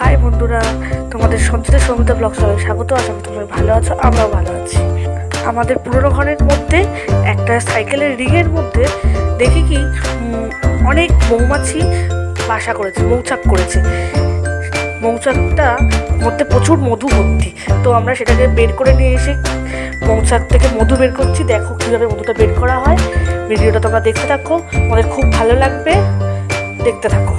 High বন্ধুরা, তোমাদের Sanchita Soumita blog সবাই স্বাগত। আশা করি তোমরা ভালো আছো, আমরাও ভালো আছি। আমাদের পুরোনো ঘরের মধ্যে একটা সাইকেলের রিংয়ের মধ্যে দেখি কি অনেক মৌমাছি বাসা করেছে, মৌচাক করেছে। মৌচাকটা মধ্যে প্রচুর মধু ভর্তি। তো আমরা সেটাকে বের করে নিয়ে এসে মৌচাক থেকে মধু বের করছি। দেখো কীভাবে মধুটা বের করা হয়। ভিডিওটা তোমরা দেখতে থাকো, আমাদের খুব ভালো লাগবে, দেখতে থাকো।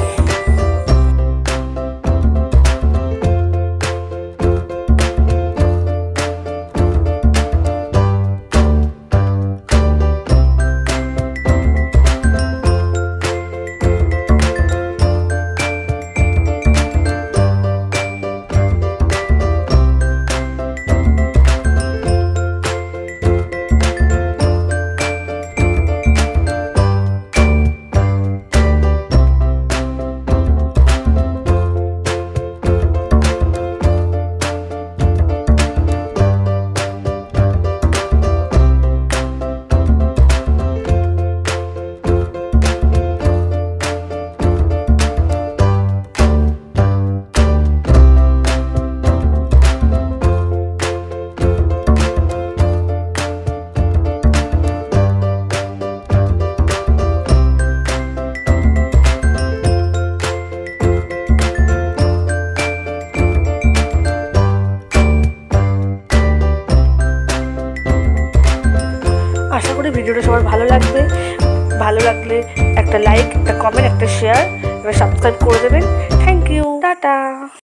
আশা করি ভিডিওটা সবার ভালো লাগবে। ভালো লাগলে একটা লাইক, একটা কমেন্ট, একটা শেয়ার, একটা সাবস্ক্রাইব করে দেবেন। Thank you, tata.